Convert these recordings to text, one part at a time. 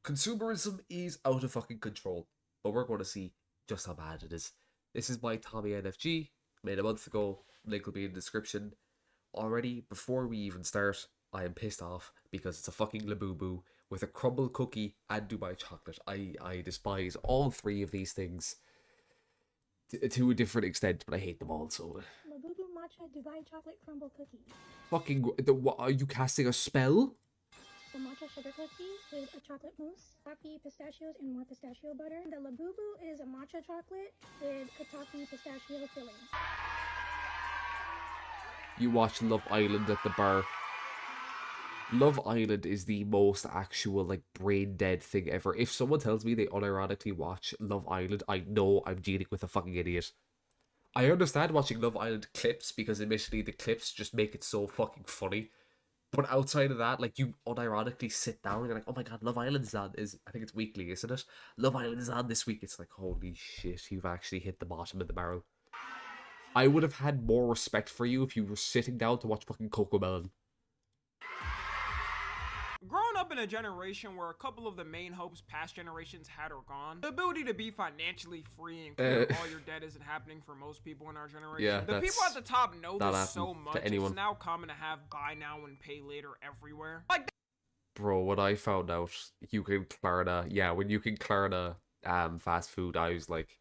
Consumerism is out of fucking control, but we're going to see just how bad it is. This is my Tommy NFG, made a month ago. Link will be in the description. Already, before we even start, I am pissed off because it's a fucking Labubu with a crumble cookie and Dubai chocolate. I despise all three of these things to a different extent, but I hate them all. So Labubu Matcha Dubai Chocolate Crumble Cookie. fucking what, are you casting a spell? The matcha sugar cookie with a chocolate mousse, toffee, pistachios, and more pistachio butter. The Labubu is a matcha chocolate with a toffee pistachio filling. You watch Love Island at the bar. Love Island is the most actual, like, brain dead thing ever. If someone tells me they unironically watch Love Island, I know I'm dealing with a fucking idiot. I understand watching Love Island clips because admittedly the clips just make it so fucking funny. But outside of that, like, you unironically sit down and you're like, oh my god, Love Island's on. I think it's weekly, isn't it? Love Island is on this week. It's like, holy shit, you've actually hit the bottom of the barrel. I would have had more respect for you if you were sitting down to watch fucking Cocomelon. Growing up in a generation where a couple of the main hopes past generations had are gone, the ability to be financially free and clear all your debt isn't happening for most people in our generation. Yeah, the people at the top know this so much, anyone. it's now common to have buy now and pay later everywhere. Like, bro, when I found out you can Klarna, when you can Klarna fast food, I was like,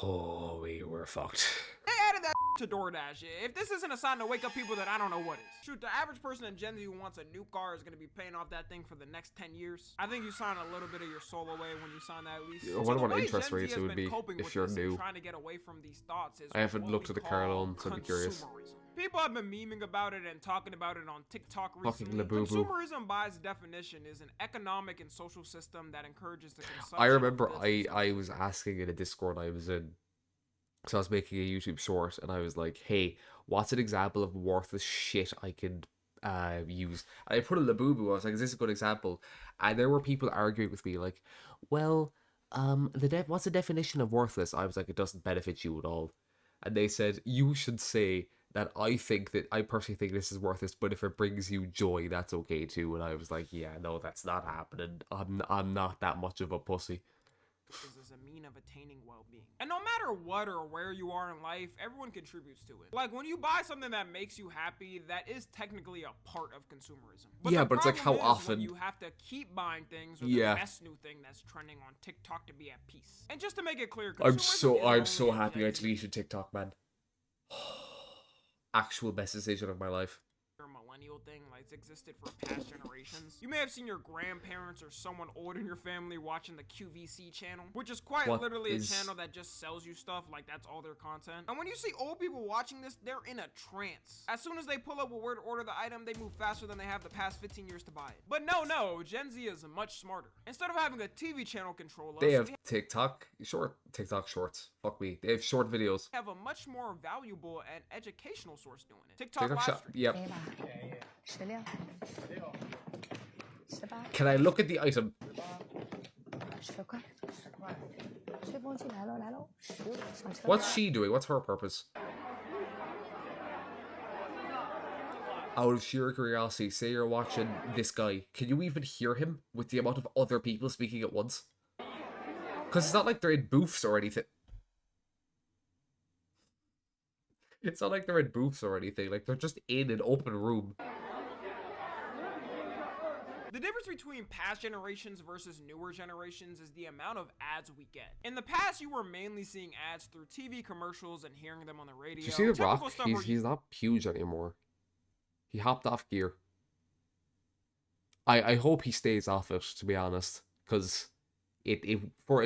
oh, we were fucked. They added that to DoorDash. If this isn't a sign to wake up people, then I don't know what is. Shoot, the average person in Gen Z who wants a new car is going to be paying off that thing for the next 10 years. I think you sign a little bit of your soul away when you sign that lease. I wonder what interest rates it would be if you're new. Trying to get away from these thoughts is I haven't looked at the car loan, so I'm curious. People have been memeing about it and talking about it on TikTok recently. Labubu. Consumerism, by its definition, is an economic and social system that encourages the consumption. I remember I was asking in a Discord I was in, so I was making a YouTube short, and I was like, hey, what's an example of worthless shit I could use? And I put a Labubu. I was like, is this a good example? And there were people arguing with me like, well, what's the definition of worthless? I was like, it doesn't benefit you at all. And they said, you should say that I personally think this is worthless, but if it brings you joy, that's okay too. And I was like, yeah, no, that's not happening. I'm not that much of a pussy. Is a mean of attaining well-being. And no matter what or where you are in life, everyone contributes to it. Like when you buy something that makes you happy, that is technically a part of consumerism. But yeah, but it's like how often you have to keep buying things or the best new thing that's trending on TikTok to be at peace. And just to make it clear, I'm so happy I deleted TikTok, man. Actual best decision of my life. Millennial thing, like it's existed for past generations. You may have seen your grandparents or someone old in your family watching the QVC channel, which is quite literally a channel that just sells you stuff, like that's all their content. And when you see old people watching this, they're in a trance. As soon as they pull up a word to order the item, they move faster than they have the past 15 years to buy it. But no, Gen Z is much smarter. Instead of having a TV channel control us, they have TikTok shorts. Fuck me. They have short videos. Have a much more valuable and educational source doing it. TikTok live stream. Yep. Can I look at the item? What's she doing? What's her purpose? Out of sheer curiosity, say you're watching this guy. Can you even hear him with the amount of other people speaking at once? Because it's not like they're in booths or anything. It's not like they're in booths or anything. Like, they're just in an open room. The difference between past generations versus newer generations is the amount of ads we get. In the past, you were mainly seeing ads through TV commercials and hearing them on the radio. Did you see The Rock? He's not huge anymore. He hopped off gear. I hope he stays off it, to be honest. Because at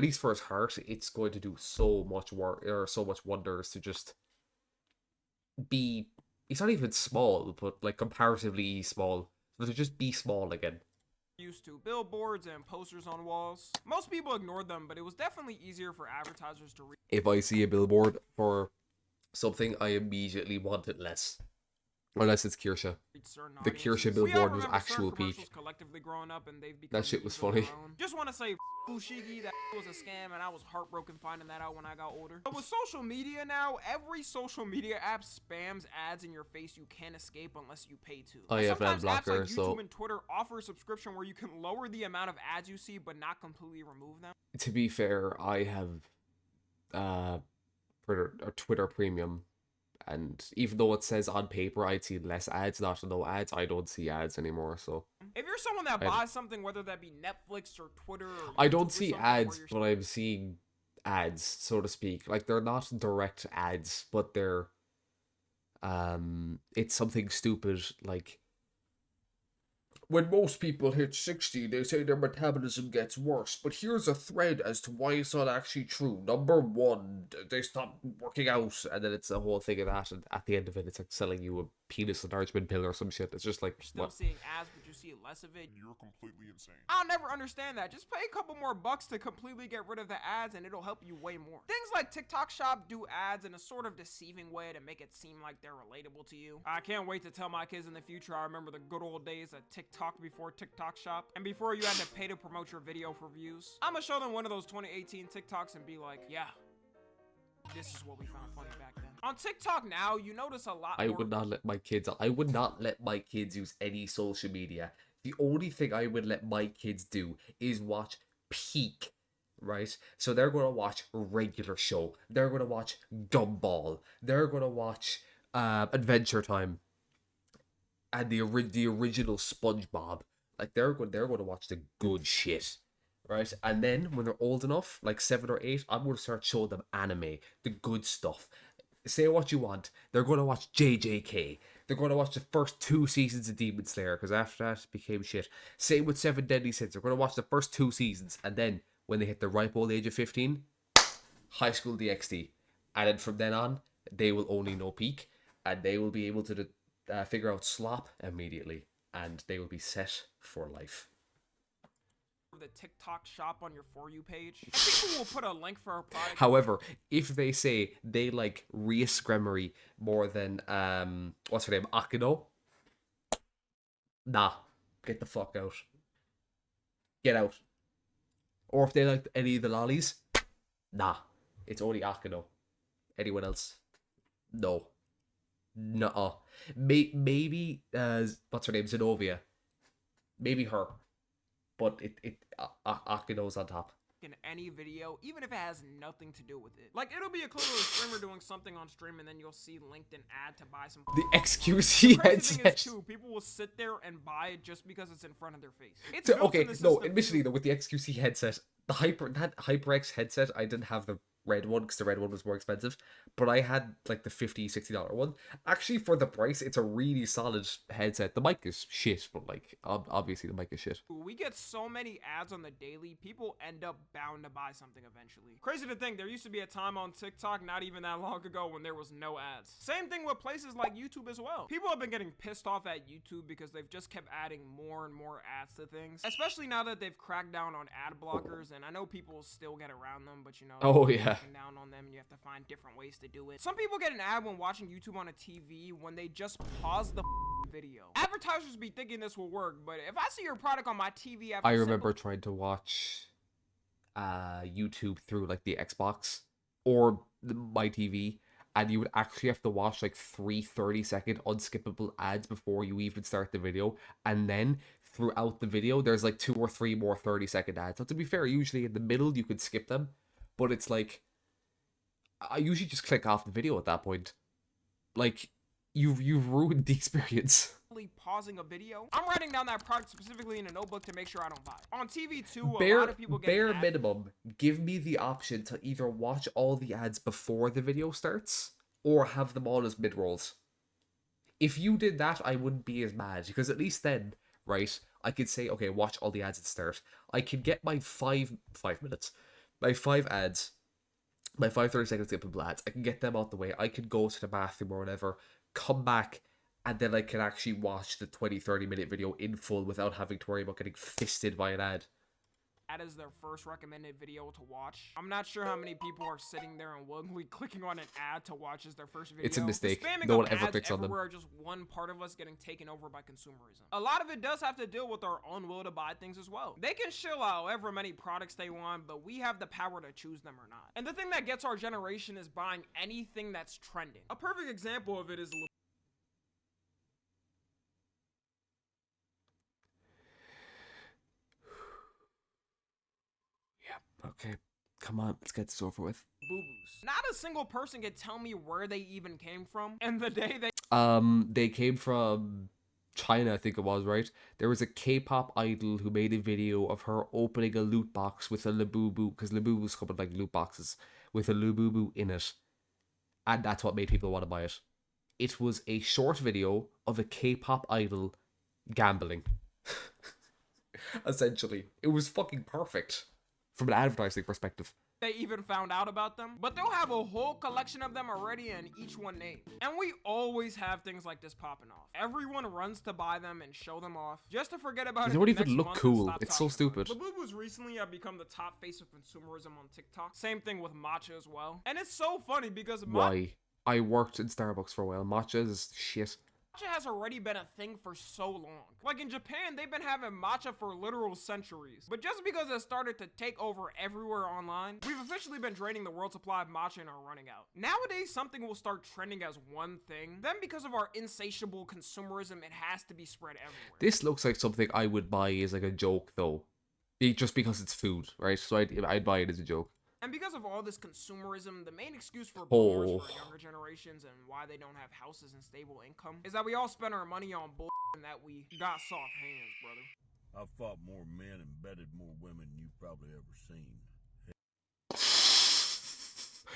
least for his heart, it's going to do so much work, or so much wonders to just be... He's not even small, but like comparatively small. But to just be small again. Used to billboards and posters on walls. Most people ignored them, but it was definitely easier for advertisers to read. If I see a billboard for something, I immediately want it less. Unless it's Kirsha. certain The Kirsha audiences. We all billboard was remember certain actual commercials peak. collectively growing up, and they've become That shit was memes of their funny. own. Just want to say, Fushigi, that was a scam, and I was heartbroken finding that out when I got older. But with social media now, every social media app spams ads in your face you can't escape unless you pay to. I have an ad Sometimes apps blocker, like YouTube so and Twitter offer a subscription where you can lower the amount of ads you see, but not completely remove them. to be fair, I have Twitter Premium, and even though it says on paper I'd see less ads, not no ads, I don't see ads anymore. So if you're someone that buys something, whether that be Netflix or Twitter, or I don't see ads, but I'm seeing ads, so to speak. Like, they're not direct ads, but they're it's something stupid like, when most people hit 60, they say their metabolism gets worse. But here's a thread as to why it's not actually true. Number one, they stop working out. And then it's a whole thing of that. And at the end of it, it's like selling you a penis enlargement pill or some shit. It's just like, you're still what? seeing ads, but you see less of it. You're completely insane. I'll never understand that. Just pay a couple more bucks to completely get rid of the ads, and it'll help you way more. Things like TikTok Shop do ads in a sort of deceiving way to make it seem like they're relatable to you. I can't wait to tell my kids in the future I remember the good old days of TikTok before TikTok Shop, and before you had to pay to promote your video for views. I'm gonna show them one of those 2018 TikToks and be like, yeah, this is what we found funny back then. On TikTok now, you notice a lot more. I would not let my kids use any social media. The only thing I would let my kids do is watch Peak, right? So they're going to watch Regular Show. They're going to watch Gumball. They're going to watch Adventure Time. And the original SpongeBob. Like, they're going to watch the good shit. Right? And then when they're old enough, like 7 or 8, I'm going to start showing them anime, the good stuff. Say what you want. They're going to watch JJK. They're going to watch the first 2 seasons of Demon Slayer, because after that it became shit. Same with 7 Deadly Sins. They're going to watch the first 2 seasons, and then when they hit the ripe old age of 15, High School DxD. And then from then on, they will only know Peak, and they will be able to figure out Slop immediately, and they will be set for life. The TikTok Shop on your For You page, and people will put a link for a product. However, if they say they like Rias Gremory more than what's her name, Akino, nah, get the fuck out, get out. Or if they like any of the lollies, nah, it's only Akino. Anyone else, no, nuh-uh. Maybe what's her name, Zenobia, maybe her. But Akino's on top. In any video, even if it has nothing to do with it. Like, it'll be a clip of a streamer doing something on stream, and then you'll see linked an ad to buy some. The XQC headset. headset. Too, people will sit there and buy it just because it's in front of their face. It's okay, no, admittedly though, with the XQC headset, that HyperX headset, I didn't have the red one because the red one was more expensive, but I had like the $50-$60 one. Actually, for the price, it's a really solid headset. The mic is shit, but like obviously the mic is shit. We get so many ads on the daily, people end up bound to buy something eventually. Crazy to think, there used to be a time on TikTok not even that long ago when there was no ads. Same thing with places like YouTube as well. People have been getting pissed off at YouTube because they've just kept adding more and more ads to things, especially now that they've cracked down on ad blockers. And I know people still get around them, but you know, oh yeah, down on them, and you have to find different ways to do it. Some people get an ad when watching YouTube on a TV when they just pause the video. Advertisers be thinking this will work, but if I see your product on my TV after I remember trying to watch YouTube through like the Xbox or my TV, and you would actually have to watch like 3 30-second unskippable ads before you even start the video, and then throughout the video there's like 2 or 3 more 30-second ads. So to be fair, usually in the middle you could skip them, but it's like I usually just click off the video at that point. Like, you've ruined the experience. Pausing a video. I'm writing down that product specifically in a notebook to make sure I don't buy it. On TV too, a lot of people get bare minimum, give me the option to either watch all the ads before the video starts or have them all as mid-rolls. If you did that, I wouldn't be as mad, because at least then, right, I could say, okay, watch all the ads at the start. I could get my 5 minutes, my 5 ads, my 5 30-second skippable ads. I can get them out the way. I could go to the bathroom or whatever, come back, and then I can actually watch the 20-30 minute video in full without having to worry about getting fisted by an ad. That is their first recommended video to watch. I'm not sure how many people are sitting there and willingly clicking on an ad to watch as their first video. It's a mistake. The spamming No of one ever ads clicks on them. everywhere are just one part of us getting taken over by consumerism. A lot of it does have to deal with our own will to buy things as well. They can shill out however many products they want, but we have the power to choose them or not. And the thing that gets our generation is buying anything that's trending. A perfect example of it is Okay, come on, let's get this over with. boo-boos. Not a single person can tell me where they even came from, and the day they They came from China, I think it was, right? There was a K-pop idol who made a video of her opening a loot box with a Labubu, because Labubus come in like loot boxes, with a Labubu in it. And that's what made people want to buy it. It was a short video of a K-pop idol gambling. Essentially. It was fucking perfect from an advertising perspective. even found out about them, but they'll have a whole collection of them already and each one named. And we always have things like this popping off. Everyone runs to buy them and show them off, just to forget about it. They don't even look cool. It's so stupid. Labubus recently have become the top face of consumerism on TikTok. Same thing with matcha as well. And it's so funny because why? I worked in Starbucks for a while. Matcha is shit. Matcha has already been a thing for so long. Like in Japan, they've been having matcha for literal centuries. But just because it started to take over everywhere online, we've officially been draining the world supply of matcha and are running out. Nowadays, something will start trending as one thing. Then because of our insatiable consumerism, it has to be spread everywhere. This looks like something I would buy as like a joke though. Just because it's food, right? So I'd buy it as a joke. And because of all this consumerism, the main excuse for boomers for younger generations and why they don't have houses and stable income is that we all spend our money on bull and that we got soft hands, brother. I've fought more men and bedded more women than you've probably ever seen.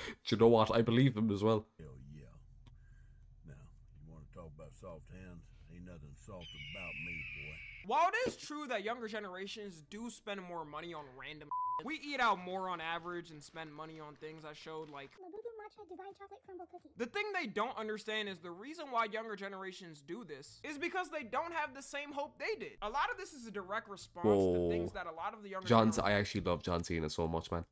Do you know what? I believe him as well. Hell yeah. Now, you want to talk about soft hands? Ain't nothing soft about me, boy. While it is true that younger generations do spend more money on random we eat out more on average and spend money on things I showed like Labubu Matcha Divine Chocolate Crumble Cookie. The thing they don't understand is the reason why younger generations do this is because they don't have the same hope they did. A lot of this is a direct response to things that a lot of the younger I actually love John Cena so much, man.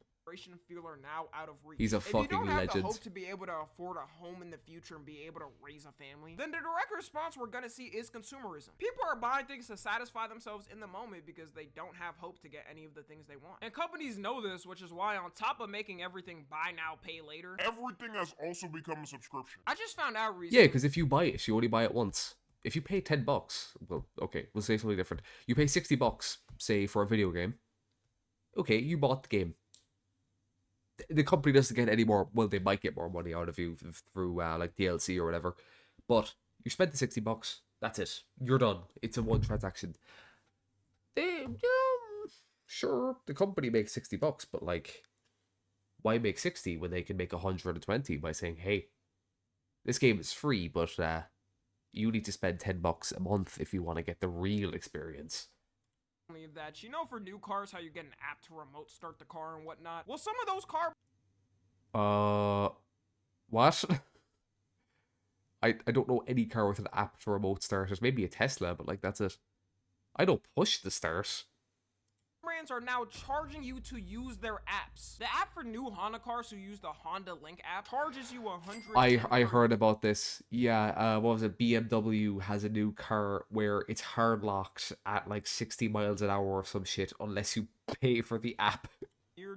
Feel are now out of reach. He's a fucking legend. If you don't have the hope to be able to afford a home in the future and be able to raise a family, then the direct response we're gonna see is consumerism. People are buying things to satisfy themselves in the moment because they don't have hope to get any of the things they want. And companies know this, which is why on top of making everything buy now, pay later, everything has also become a subscription. I just found out recently. Yeah, because if you buy it, you only buy it once. If you pay $10, well, okay, we'll say something different. You pay $60, say, for a video game. Okay, you bought the game. The company doesn't get any more, well, they might get more money out of you through like DLC or whatever, but you spent the $60, that's it, you're done. It's a one transaction. Sure, the company makes $60, but like, why make 60 when they can make 120 by saying, hey, this game is free, but you need to spend $10 a month if you want to get the real experience. That, you know, for new cars, how you get an app to remote start the car and whatnot. Well, some of those car what? I don't know any car with an app to remote start. There's maybe a Tesla, but like that's it. I don't push the start. Brands are now charging you to use their apps. The app for new Honda cars who use the Honda Link app charges you $100. I heard about this. Yeah, what was it? BMW has a new car where it's hard locked at like 60 miles an hour or some shit unless you pay for the app.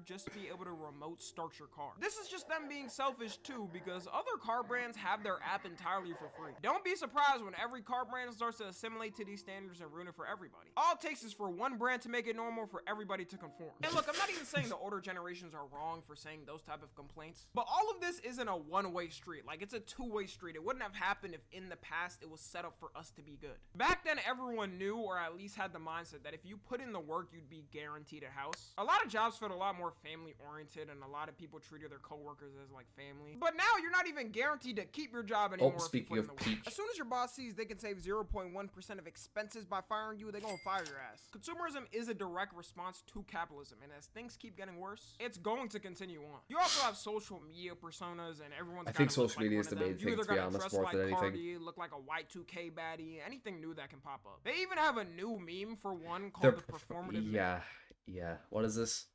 Just be able to remote start your car. This is just them being selfish too, because other car brands have their app entirely for free. Don't be surprised when every car brand starts to assimilate to these standards and ruin it for everybody. All it takes is for one brand to make it normal for everybody to conform. And look, I'm not even saying the older generations are wrong for saying those type of complaints, but all of this isn't a one-way street. Like, it's a two-way street. It wouldn't have happened if in the past it was set up for us to be good. Back then, everyone knew, or at least had the mindset, that if you put in the work, you'd be guaranteed a house. A lot of jobs felt a lot more family oriented and a lot of people treated their coworkers as like family. But now you're not even guaranteed to keep your job anymore. Speaking of peak. As soon as your boss sees they can save 0.1% of expenses by firing you, they're gonna fire your ass. Consumerism is a direct response to capitalism, and as things keep getting worse, it's going to continue on. You also have social media personas, and everyone's I think social media is the main thing, to be honest, more than anything. Cardi, look like a Y2K baddie, anything new that can pop up. They even have a new meme for one called the performative. Yeah. Yeah, what is this?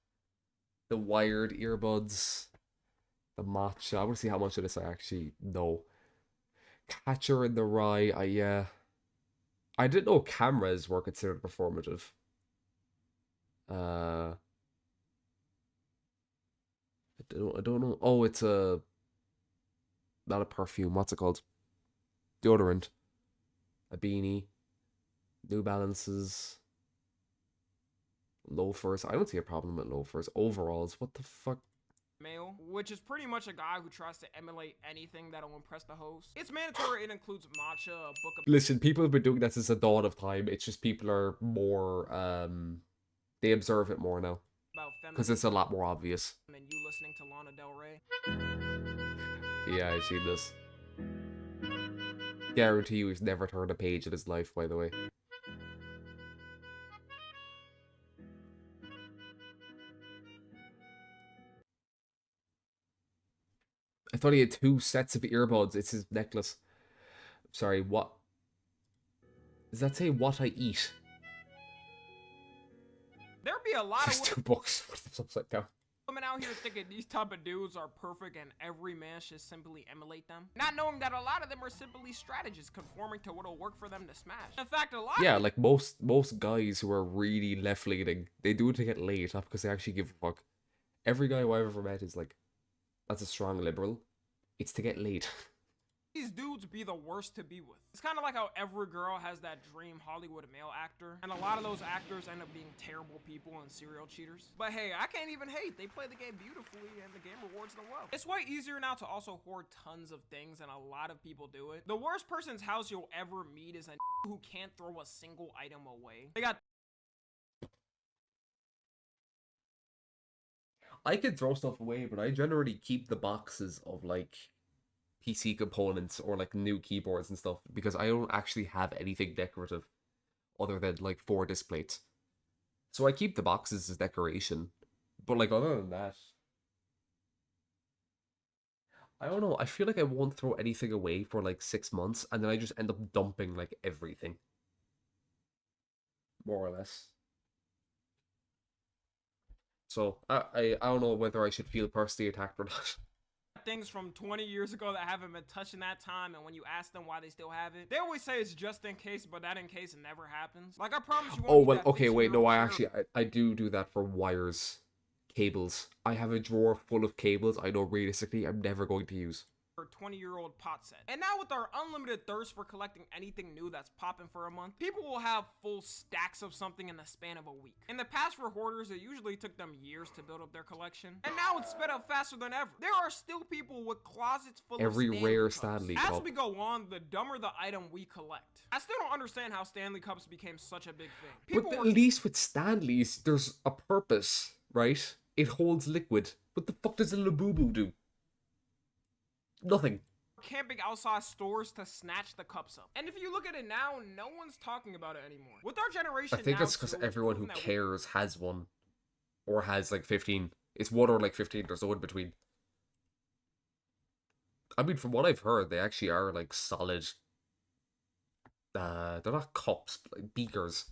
The wired earbuds, the matcha. I want to see how much of this I actually know. Catcher in the Rye. Yeah, I didn't know cameras were considered performative. Uh, I don't know. Oh, it's a not a perfume. What's it called? Deodorant. A beanie. New Balances. Loafers. I don't see a problem with loafers. Overalls. What the fuck? Male, which is pretty much a guy who tries to emulate anything that'll impress the host. It's mandatory. It includes matcha, a book of... Listen, people have been doing that since the dawn of time. It's just people are more, they observe it more now. Because it's a lot more obvious. And you listening to Lana Del Rey. Yeah, I've seen this. Guarantee you he's never turned a page in his life, by the way. I thought he had 2 sets of earbuds. It's his necklace. Sorry, what? Does that say what I eat? There'd be a lot There's of 2 books. What's this upside down? women out here thinking these type of dudes are perfect and every man should simply emulate them, not knowing that a lot of them are simply strategists conforming to what'll work for them to smash. In fact, a lot like most guys who are really left-leaning, they do it to get laid, not because they actually give a fuck. Every guy who I've ever met is like, that's a strong liberal. It's to get laid. these dudes be the worst to be with. It's kind of like how every girl has that dream Hollywood male actor, and a lot of those actors end up being terrible people and serial cheaters. But hey, I can't even hate. They play the game beautifully, and the game rewards them well. It's way easier now to also hoard tons of things, and a lot of people do it. The worst person's house you'll ever meet is a who can't throw a single item away. They got... I can throw stuff away, but I generally keep the boxes of like PC components or like new keyboards and stuff because I don't actually have anything decorative other than like 4 disc plates. So I keep the boxes as decoration. But like other than that, I don't know. I feel like I won't throw anything away for like 6 months and then I just end up dumping like everything. More or less. So I don't know whether I should feel personally attacked or not. Things from 20 years ago that haven't been touched in that time, and when you ask them why they still have it, they always say it's just in case, but that in case never happens. Like, I promise you won't. Oh well, okay, wait, no, I do that for wires, cables. I have a drawer full of cables I know realistically I'm never going to use. 20-year-old pot set. And now with our unlimited thirst for collecting anything new that's popping for a month, people will have full stacks of something in the span of a week. In the past, for hoarders, it usually took them years to build up their collection, and now it's sped up faster than ever. There are still people with closets full of Stanley rare cups. Stanley As cup. we go on, the dumber the item we collect. I still don't understand how Stanley cups became such a big thing. But at least with Stanleys, there's a purpose, right? It holds liquid. What the fuck does a Labubu do? Nothing. Camping outside stores to snatch the cups up. And if you look at it now, no one's talking about it anymore. With our generation I think now, it's because everyone who cares has one. Or has like 15. It's 1 or like 15, there's no in between. I mean, from what I've heard, they actually are like solid. They're not cups, but like beakers.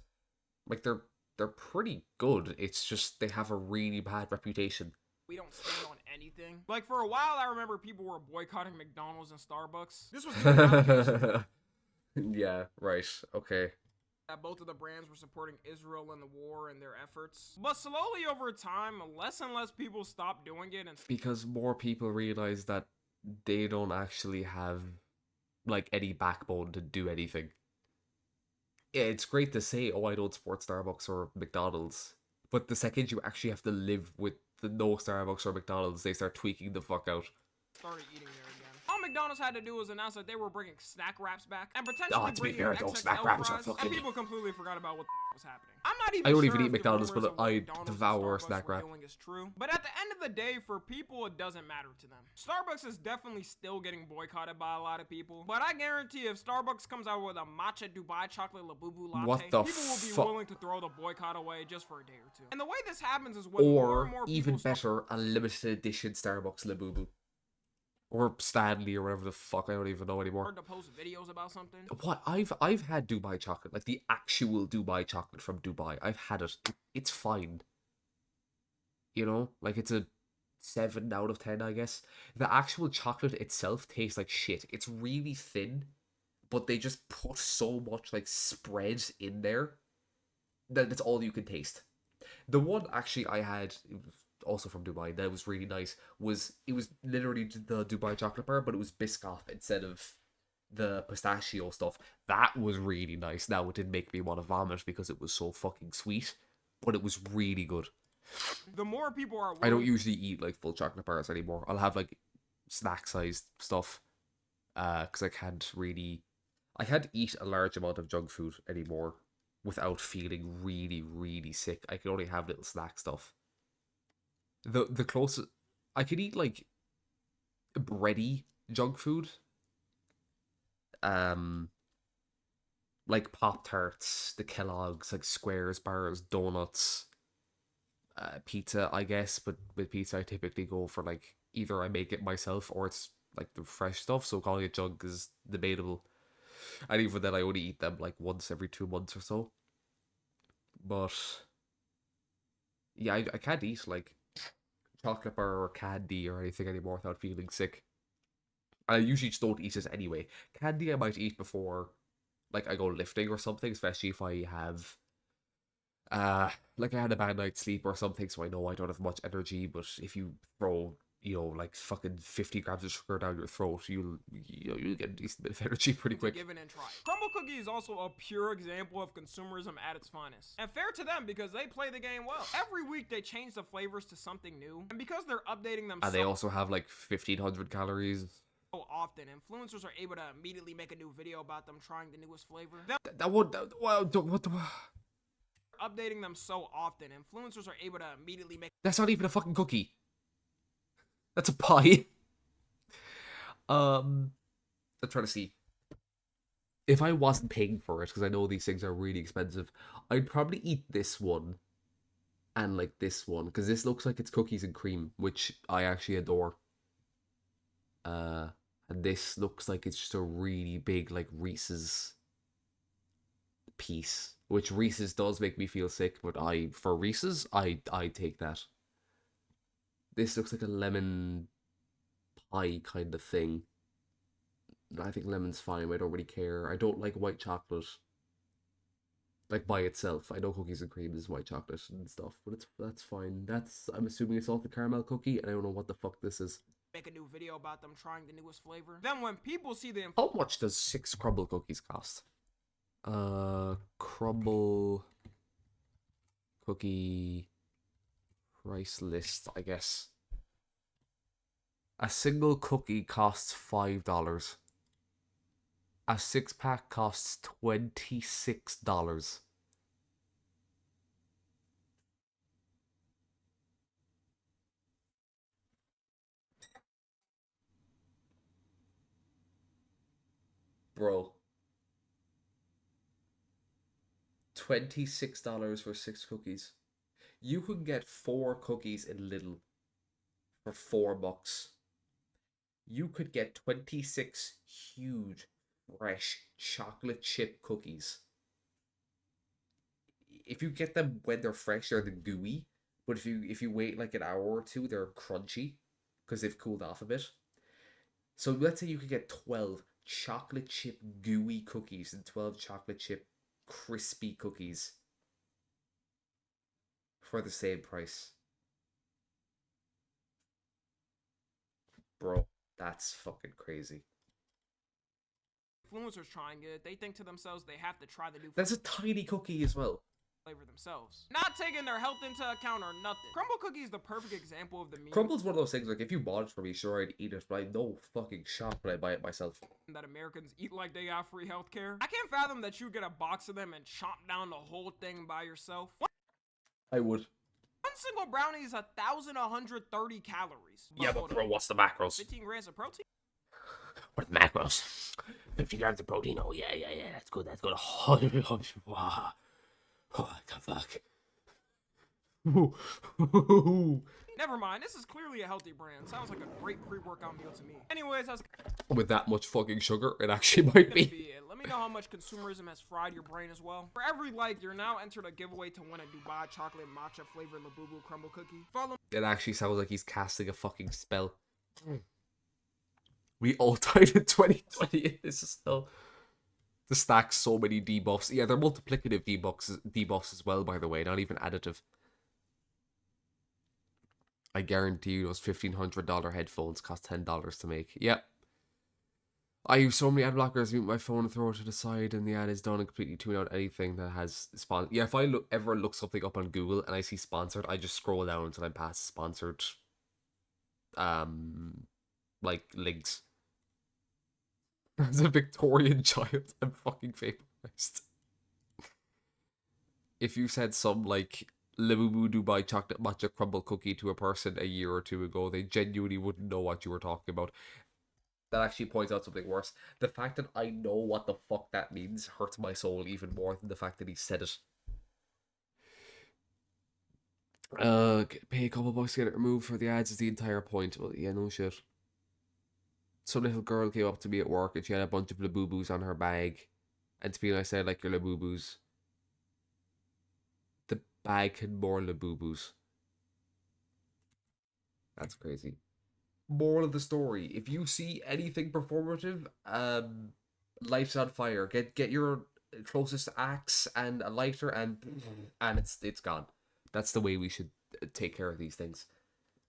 Like they're pretty good. It's just they have a really bad reputation. We don't stand on anything. Like, for a while, I remember people were boycotting McDonald's and Starbucks. This was yeah, right. Okay. That both of the brands were supporting Israel in the war and their efforts. But slowly over time, less and less people stopped doing it. And because more people realize that they don't actually have, like, any backbone to do anything. Yeah, it's great to say, oh, I don't support Starbucks or McDonald's. But the second you actually have to live with the no Starbucks or McDonald's, they start tweaking the fuck out. Started eating there again. All McDonald's had to do was announce that they were bringing snack wraps back and potentially bringing XXL snack wraps fries, and people completely forgot about what was happening. I'm not even I don't sure even eat if McDonald's, the but I McDonald's devour a Starbucks snack were wrap. doing is true. But at the end of the day, for people, it doesn't matter to them. Starbucks is definitely still getting boycotted by a lot of people. But I guarantee if Starbucks comes out with a matcha Dubai chocolate Labubu latte, people will be willing to throw the boycott away just for a day or two. And the way this happens is when more and more people even better, a limited edition Starbucks Labubu. Or Stanley or whatever the fuck, I don't even know anymore. To post videos about something. What? I've had Dubai chocolate, like the actual Dubai chocolate from Dubai. I've had it. It's fine. You know, like it's a 7 out of 10, I guess. The actual chocolate itself tastes like shit. It's really thin, but they just put so much like spread in there that that's all you can taste. The one actually I had, it was also from Dubai, that was really nice. It was literally the Dubai chocolate bar, but it was Biscoff instead of the pistachio stuff. That was really nice. Now it did make me want to vomit because it was so fucking sweet, but it was really good. The more people are I don't usually eat like full chocolate bars anymore. I'll have like snack sized stuff. Because I can't eat a large amount of junk food anymore without feeling really, really sick. I can only have little snack stuff. The closest I could eat like bready junk food. Um like Pop Tarts, the Kellogg's, like squares, bars, donuts, pizza, I guess. But with pizza, I typically go for like either I make it myself or it's like the fresh stuff. So calling it junk is debatable. And even then, I only eat them like once every 2 months or so. But yeah, I can't eat like chocolate bar or candy or anything anymore without feeling sick. I usually just don't eat it anyway. Candy I might eat before like I go lifting or something, especially if I have like I had a bad night's sleep or something, so I know I don't have much energy. But if you throw, like fucking 50 grams of sugar down your throat, you'll get a decent bit of energy pretty quick. Give it and try. Crumble Cookie is also a pure example of consumerism at its finest. And fair to them because they play the game well. Every week they change the flavors to something new, and because they're updating them and they also have like 1,500 calories. Often, influencers are able to immediately make a new video about them trying the newest flavor. Updating them so often, influencers are able to immediately make. That's not even a fucking cookie. That's a pie. I'm trying to see. If I wasn't paying for it, because I know these things are really expensive, I'd probably eat this one and like this one, because this looks like it's cookies and cream, which I actually adore. And this looks like it's just a really big like Reese's piece, which Reese's does make me feel sick, but for Reese's, I take that. This looks like a lemon pie kind of thing. I think lemon's fine. I don't really care. I don't like white chocolate, like by itself. I know cookies and cream is white chocolate and stuff, but that's fine. I'm assuming it's salted caramel cookie, and I don't know what the fuck this is. Make a new video about them trying the newest flavor. Then when people see the how much does 6 crumble cookies cost? Crumble cookie price list, I guess. A single cookie costs $5. A 6-pack costs $26. Bro. $26 for 6 cookies. You could get 4 cookies in Lidl for $4. You could get 26 huge, fresh chocolate chip cookies. If you get them when they're fresh, they're the gooey. But if you wait like an hour or two, they're crunchy because they've cooled off a bit. So let's say you could get 12 chocolate chip gooey cookies and 12 chocolate chip crispy cookies for the same price. Bro, that's fucking crazy. Influencers trying it, they think to themselves they have to try the new. That's a tiny cookie as well. Flavor themselves, not taking their health into account or nothing. Crumble Cookie is the perfect example of the meme. Crumble's one of those things like if you bought it for me, sure I'd eat it, but I no fucking shot when I buy it myself. That Americans eat like they got free healthcare. I can't fathom that you get a box of them and chomp down the whole thing by yourself. I would. One single brownie is 1,130 calories. Yeah, but bro, what's the macros? 15 grams of protein. What the macros? 50 grams of protein. Oh yeah, that's good. That's good. Now Never mind, this is clearly a healthy brand. Sounds like a great pre-workout meal to me. Anyways, that's With that much fucking sugar, it actually might gonna be. be it. Let me know how much consumerism has fried your brain as well. For every like, you're now entered a giveaway to win a Dubai chocolate matcha flavored Labubu crumble cookie. Follow It actually sounds like he's casting a fucking spell. We all died in 2020. This is still to stack so many debuffs. Yeah, they're multiplicative debuffs as well, by the way, not even additive. I guarantee you those $1,500 headphones cost $10 to make. Yep. I use so many ad blockers, mute my phone and throw it to the side, and the ad is done and completely tune out anything that has sponsor. Yeah, if I ever look something up on Google and I see sponsored, I just scroll down until I'm past sponsored, like links. As a Victorian child, I'm fucking vaporized. If you said some like Labubu Dubai chocolate matcha crumble cookie to a person a year or two ago, they genuinely wouldn't know what you were talking about. That actually points out something worse. The fact that I know what the fuck that means hurts my soul even more than the fact that he said it. Pay a couple bucks to get it removed for the ads is the entire point. Well, yeah, no shit. Some little girl came up to me at work and she had a bunch of Labubus on her bag. And to me, I said, like, your Labubus. The bag had more Labubus. That's crazy. Moral of the story: if you see anything performative, life's on fire. Get your closest axe and a lighter, and it's gone. That's the way we should take care of these things.